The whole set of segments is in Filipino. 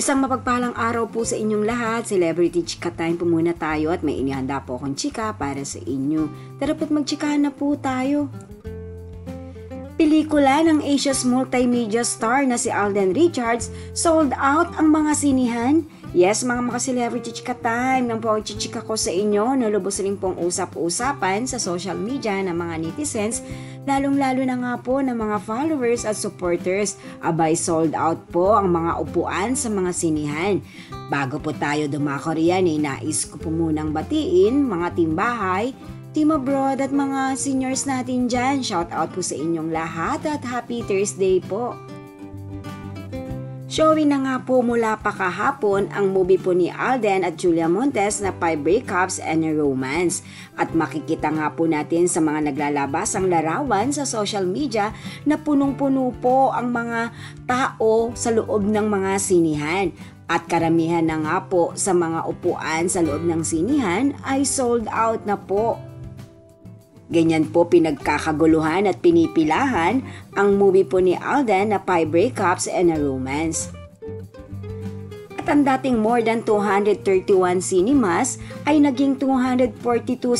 Isang mapagpalang araw po sa inyong lahat. Celebrity Chika Time po muna tayo at may inihanda po akong chika para sa inyo. Tara po't magchikahan na po tayo. Pelikula ng Asia's multimedia star na si Alden Richards, sold out ang mga sinihan. Yes, mga celebrity chika time, nang po ang chichika ko sa inyo, nalubos rin pong usap-usapan sa social media ng mga netizens, lalong-lalo na nga po ng mga followers at supporters. Abay, sold out po ang mga upuan sa mga sinihan. Bago po tayo dumako riyan, nais ko po munang batiin mga timbahay, team abroad at mga seniors natin dyan. Shout out po sa inyong lahat at happy Thursday po. Showing na nga po mula pa kahapon ang movie po ni Alden at Julia Montes na 5 Breakups and a Romance. At makikita nga po natin sa mga naglalabas ang larawan sa social media na punong-puno po ang mga tao sa loob ng mga sinihan. At karamihan na nga po sa mga upuan sa loob ng sinihan ay sold out na po. Ganyan po pinagkakaguluhan at pinipilahan ang movie po ni Alden na 5 Breakups and a Romance. At ang dating more than 231 cinemas ay naging 242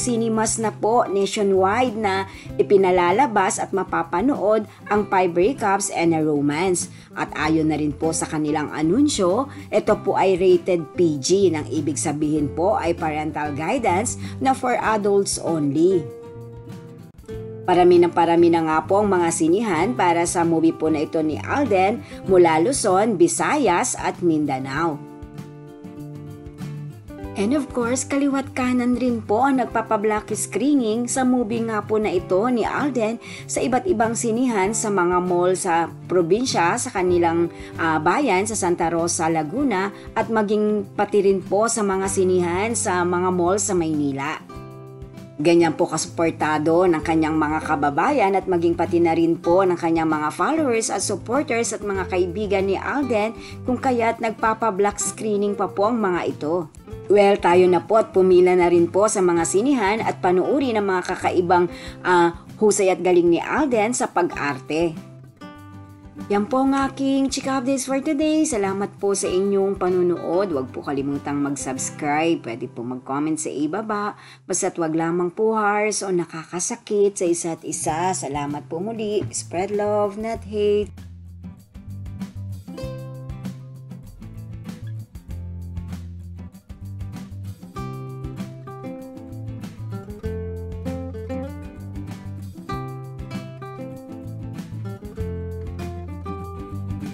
cinemas na po nationwide na ipinalalabas at mapapanood ang 5 Breakups and a Romance. At ayon na rin po sa kanilang anunsyo, ito po ay rated PG, nang ibig sabihin po ay parental guidance na for adults only. Parami na nga po ang mga sinihan para sa movie po na ito ni Alden mula Luzon, Visayas at Mindanao. And of course, kaliwat kanan rin po ang nagpapablock screening sa movie nga po na ito ni Alden sa iba't ibang sinihan sa mga mall sa probinsya sa kanilang bayan sa Santa Rosa, Laguna at maging pati rin po sa mga sinihan sa mga mall sa Maynila. Ganyan po kasuportado ng kanyang mga kababayan at maging pati na rin po ng kanyang mga followers at supporters at mga kaibigan ni Alden kung kaya't nagpapablock screening pa po ang mga ito. Well, tayo na po at pumila na rin po sa mga sinihan at panuuri ng mga kakaibang husay at galing ni Alden sa pag-arte. Yan po ang aking chika updates for today. Salamat po sa inyong panunood. Huwag po kalimutang mag-subscribe. Pwede po mag-comment sa ibaba. Basta't wag lamang po harsh o nakakasakit sa isa't isa. Salamat po muli. Spread love, not hate.